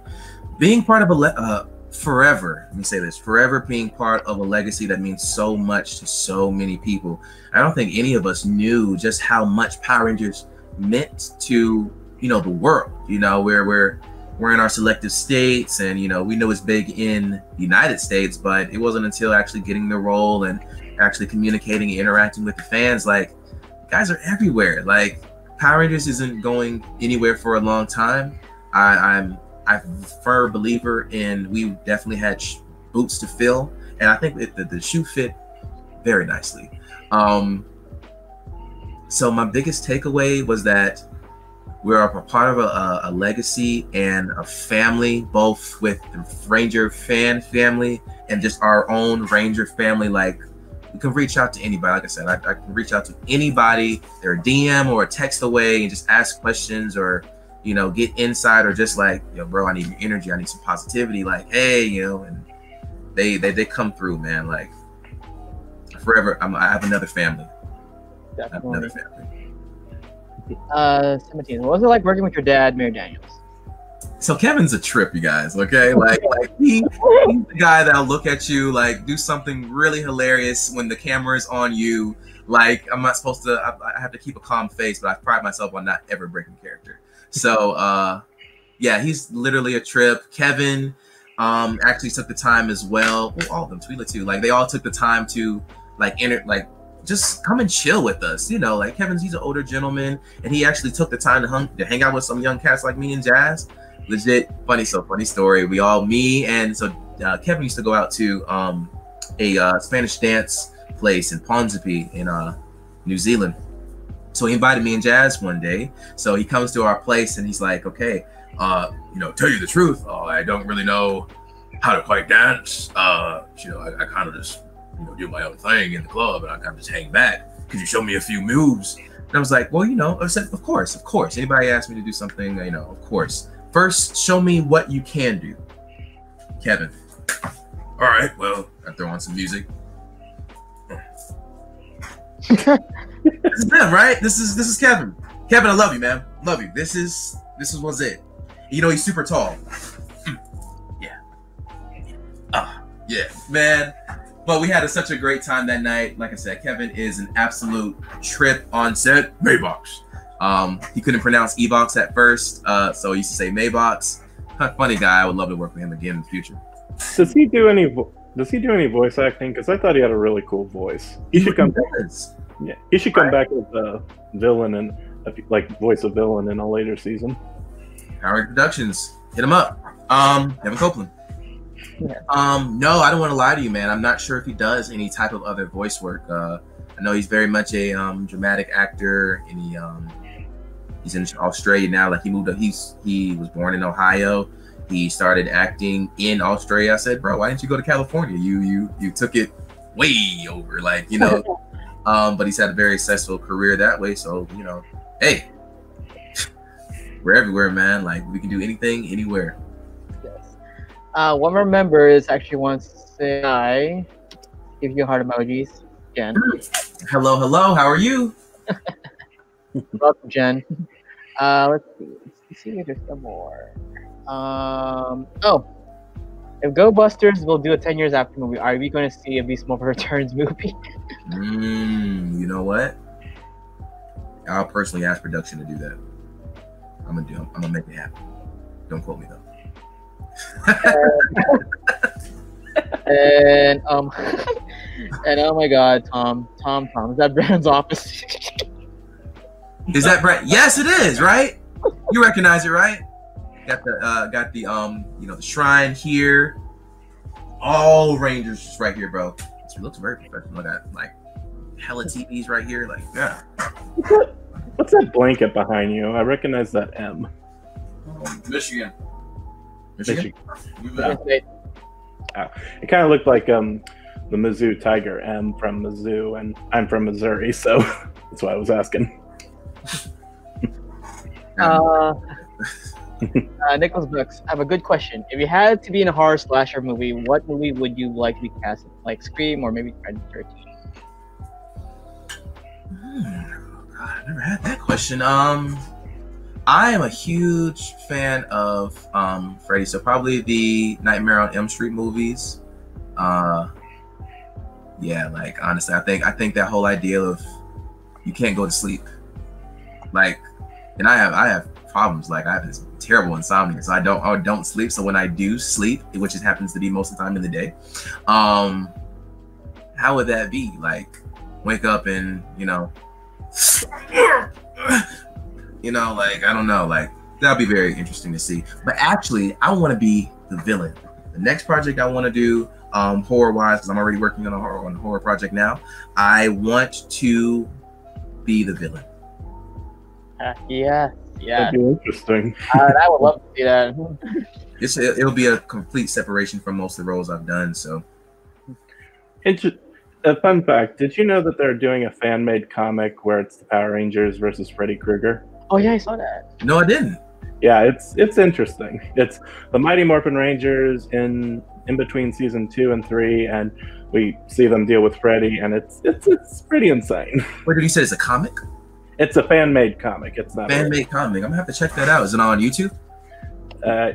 Being part of forever. Let me say this: forever being part of a legacy that means so much to so many people. I don't think any of us knew just how much Power Rangers meant to the world. We're in our selective states, and we know it's big in the United States, but it wasn't until actually getting the role and actually communicating and interacting with the fans, like, guys are everywhere. Like, Power Rangers isn't going anywhere for a long time. I'm a firm believer in, we definitely had boots to fill, and I think the shoe fit very nicely. So my biggest takeaway was that we're a part of a legacy and a family, both with the Ranger fan family and just our own Ranger family. Like, we can reach out to anybody. Like I said, I can reach out to anybody. They're a DM or a text away and just ask questions, or get insight, or just like, bro, I need your energy. I need some positivity. Like, hey, and they come through, man. Like, forever. I have another family. Definitely. I have another family. 17. What was it like working with your dad, Mayor Daniels? So Kevin's a trip, you guys. Okay, like he's the guy that'll look at you, like, do something really hilarious when the camera is on you. Like, I'm not supposed to. I have to keep a calm face, but I pride myself on not ever breaking character. So, yeah, he's literally a trip. Kevin actually took the time as well. Well, all of them, Twi'lek too. Like, they all took the time to just come and chill with us. Like, he's an older gentleman, and he actually took the time to hang out with some young cats like me and Jazz. Legit funny story. Kevin used to go out to a Spanish dance place in Ponsonby in New Zealand. So he invited me and Jazz one day. So he comes to our place and he's like, okay, tell you the truth, I don't really know how to quite dance. I kind of just do my own thing in the club, and I kind of just hang back. Could you show me a few moves? And I was like, well, I said, of course. Anybody asked me to do something, of course. First, show me what you can do. Kevin. All right, well, I throw on some music. This is them, right? This is Kevin. Kevin, I love you, man. Love you. This was it. He's super tall. Yeah. Yeah, man. But we had such a great time that night. Like I said, Kevin is an absolute trip on set. Maybox. He couldn't pronounce Evox at first, so he used to say Maybox. Funny guy. I would love to work with him again in the future. Does he do any voice acting? Because I thought he had a really cool voice. He should come back. Yeah, he should come back as a villain and voice a villain in a later season. Power Productions, hit him up. Devon Copeland. Yeah. No, I don't want to lie to you, man. I'm not sure if he does any type of other voice work. I know he's very much a dramatic actor, and he's in Australia now. Like, he was born in Ohio. He started acting in Australia. I said, bro, why didn't you go to California? You took it way over, but he's had a very successful career that way. So, hey, we're everywhere, man. Like, we can do anything, anywhere. Yes. One more member is actually wants to say hi. Give you heart emojis. Jen. Hello. How are you? Welcome, Jen. Let's see if there's some more. If Go Busters will do a 10 years after movie, are we going to see a Beast Morpher Returns movie? You know what? I'll personally ask production to do that. I'm gonna make it happen. Don't quote me though. And and oh my God, Tom, is that Brandon's office? Is that Brett? Yes, it is. Right? You recognize it, right? Got the the shrine here. All Rangers just right here, bro. It looks very professional. I got like hella TVs right here. Like, yeah. What's that blanket behind you? I recognize that M. Michigan. Michigan. Yeah. It kind of looked like the Mizzou Tiger M from Mizzou, and I'm from Missouri, so that's why I was asking. Nicholas Brooks, I have a good question. If you had to be in a horror slasher movie, what movie would you like to be cast in? Like Scream or maybe Friday the 13th? God, I never had that question. I am a huge fan of Freddy, so probably the Nightmare on Elm Street movies. Yeah, like honestly, I think that whole idea of you can't go to sleep, like, and I have problems. Like I have this terrible insomnia, so I don't sleep. So when I do sleep, which it happens to be most of the time in the day, how would that be? Like wake up and like I don't know, like that'll be very interesting to see. But actually, I want to be the villain. The next project I want to do, horror wise, because I'm already working on a horror project now. I want to be the villain. Yeah. That'd be interesting. I would love to see that. It'll be a complete separation from most of the roles I've done. So, a fun fact: did you know that they're doing a fan-made comic where it's the Power Rangers versus Freddy Krueger? Oh yeah, I saw that. No, I didn't. Yeah, it's interesting. It's the Mighty Morphin Rangers in between season 2 and 3, and we see them deal with Freddy, and it's pretty insane. Wait, did you say it's a comic? It's a fan-made comic. It's not fan-made comic. I'm gonna have to check that out. Is it on YouTube?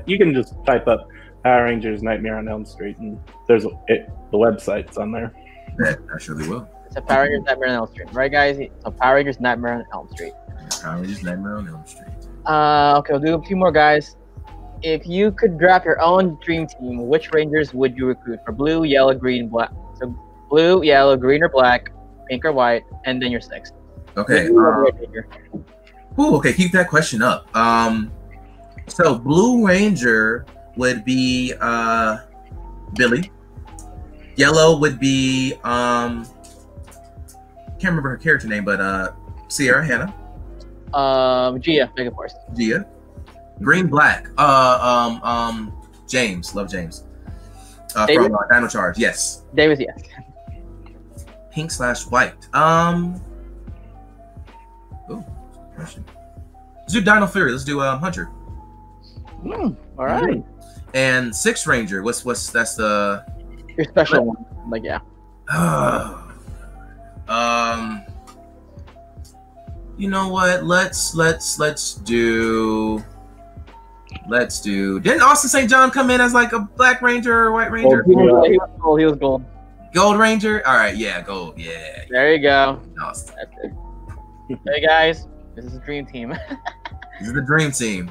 You can just type up Power Rangers Nightmare on Elm Street, and there's the website's on there. Yeah, I surely will. It's a Power Rangers Nightmare on Elm Street, right, guys? It's a Power Rangers Nightmare on Elm Street. Power Rangers Nightmare on Elm Street. Okay, we'll do a few more, guys. If you could draft your own dream team, which Rangers would you recruit for blue, yellow, green, black? So blue, yellow, green, or black, pink or white, and then your sixth. Okay. Okay, keep that question up. So Blue Ranger would be Billy. Yellow would be can't remember her character name, but Sierra Hannah. Gia, Megaforce. Gia. Green, black. James, love James. From Dino Charge, yes. Davis, yes. Pink / white. Ooh, question. Let's do Dino Fury. Let's do Hunter. All right. And Sixth Ranger. What's that's the your special one? Like yeah. You know what? Let's do. Didn't Austin St. John come in as like a Black Ranger or White Ranger? He was gold. Gold Ranger. All right, yeah, gold. Yeah. There you go. Austin. That's it. Hey guys, this is a dream team. This is the dream team.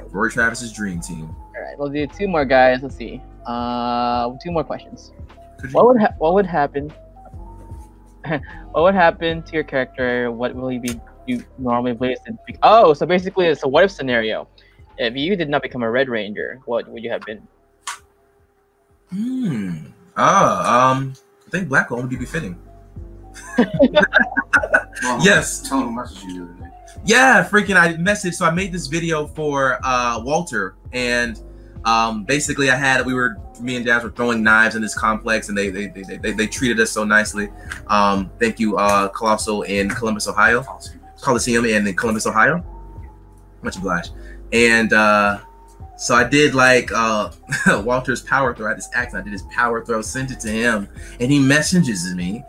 Rorrie Travis's dream team. All right, we'll do two more, guys. Let's see. 2 more questions. What would happen? What would happen to your character? What will you normally placed in? Oh, so basically, it's a what if scenario. If you did not become a Red Ranger, what would you have been? I think Black Gold would be fitting. Yes. Tell him message you the other day. Yeah, freaking! I messaged. So I made this video for Walter, and basically, me and Jazz were throwing knives in this complex, and they treated us so nicely. Thank you, Colossal in Columbus, Ohio, Coliseum in Columbus, Ohio. Much obliged. And so I did like Walter's power throw. I had this axe, and I did his power throw, sent it to him, and he messages me,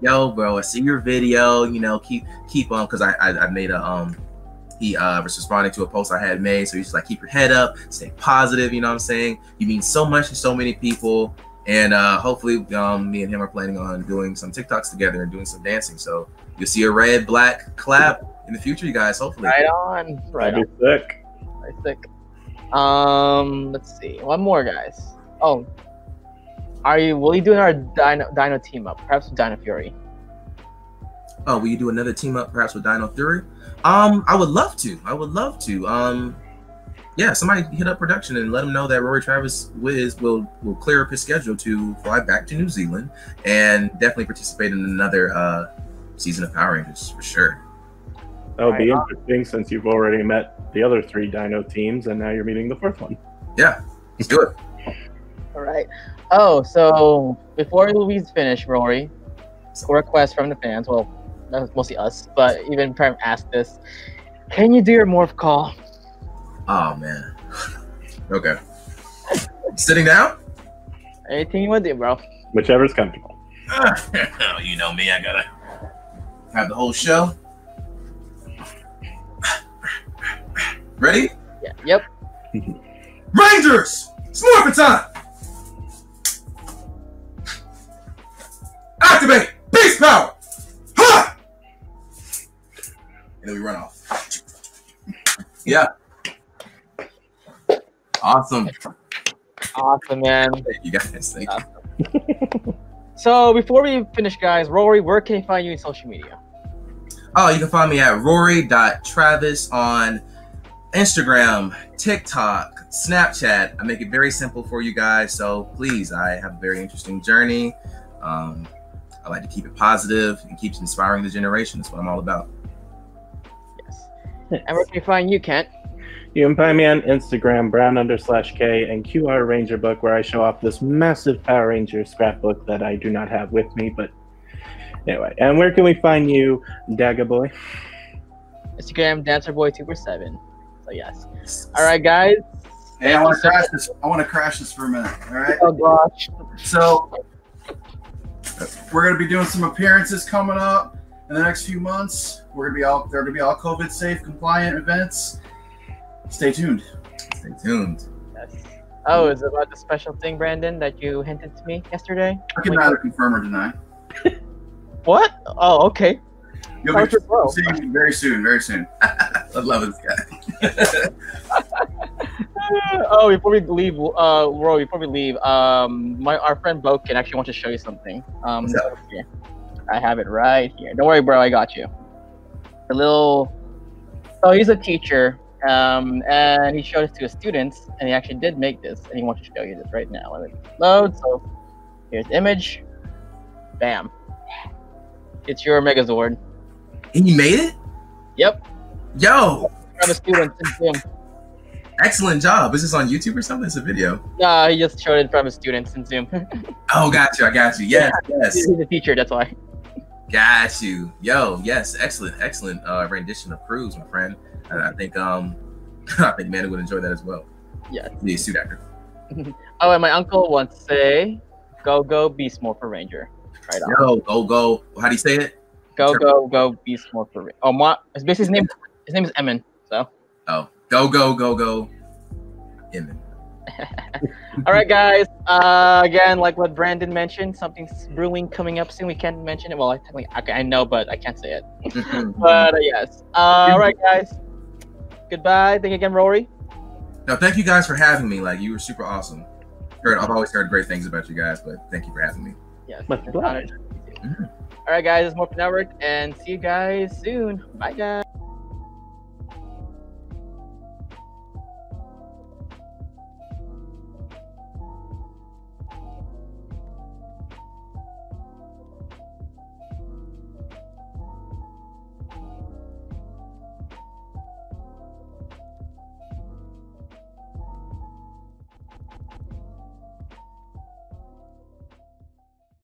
"Yo, bro, I see your video. You know, keep on," because I made a he was responding to a post I had made. So he's just like, keep your head up, stay positive. You know what I'm saying? You mean so much to so many people. And hopefully me and him are planning on doing some TikToks together and doing some dancing. So you'll see a red black collab in the future, you guys, hopefully. Right on. Right That'd on. be sick. Very sick. Let's see. One more, guys. Oh. Will you do our Dino team up? Perhaps with Dino Fury. Oh, will you do another team up perhaps with Dino Fury? I would love to. Yeah, somebody hit up production and let them know that Rorrie Travis will clear up his schedule to fly back to New Zealand and definitely participate in another season of Power Rangers for sure. That would be interesting since you've already met the other 3 Dino teams and now you're meeting the 4th one. Yeah, let's do it. All right. Oh, so before we finish, Rorrie, a request from the fans. Well, that was mostly us, but even Prime asked this. Can you do your morph call? Oh man. Okay. Sitting down? Anything you want to do, bro. Whichever's comfortable. You know me, I gotta have the whole show. Ready? Yeah. Yep. Rangers! It's Morphin time! Activate! Beast power! Ha! And then we run off. Yeah. Awesome. Awesome, man. Thank you guys. Thank you. So before we finish, guys, Rorrie, where can you find you in social media? Oh, you can find me at Rorrie.Travis on Instagram, TikTok, Snapchat. I make it very simple for you guys. So please, I have a very interesting journey. I like to keep it positive and keep inspiring the generation. That's what I'm all about. Yes. And where can you find you, Kent? You can find me on Instagram, brown_K and QR Ranger Book, where I show off this massive Power Ranger scrapbook that I do not have with me. But anyway, and where can we find you, Daggerboy? Instagram, DancerBoy247. So yes. All right, guys. Hey, I want to crash this. I want to crash this for a minute. All right. Oh gosh. So we're gonna be doing some appearances coming up in the next few months. They're gonna be all COVID safe, compliant events. Stay tuned. Stay tuned. Yes. Oh, is it about the special thing, Brandon, that you hinted to me yesterday? I can neither confirm or deny. What? Oh, okay. You'll How's be your flow? seeing me very soon. Very soon. I love this guy. Oh, before we leave, Roy, our friend Boken actually wants to show you something. Here. I have it right here. Don't worry, bro, I got you. So he's a teacher, and he showed it to his students, and he actually did make this, and he wants to show you this right now. Let me load. So here's the image. Bam. It's your Megazord. And you made it? Yep. Yo! From the students in Zoom. Excellent job. Is this on YouTube or something? It's a video. No, he just showed it from his students in Zoom. Oh, got you. I got you. Yes, yes. He's a teacher, that's why. Got you. Yo, yes. Excellent rendition of Cruz, my friend. I think I think Manny would enjoy that as well. Yes. The suit actor. Oh, and my uncle wants to say, go, Beast Morpher Ranger. Right on. Yo, go. How do you say it? Go, Beast Morpher Ranger. Oh, basically his name is Emin, so. Oh, go, Emin. All right, guys. Again, like what Brandon mentioned, something's brewing coming up soon. We can't mention it. Well, I know, but I can't say it. But yes. All right, guys. Goodbye. Thank you again, Rorrie. No, thank you guys for having me. Like, you were super awesome. I've always heard great things about you guys, but thank you for having me. Yes. Much obliged. All right, guys. It's Morphin Network, and see you guys soon. Bye, guys.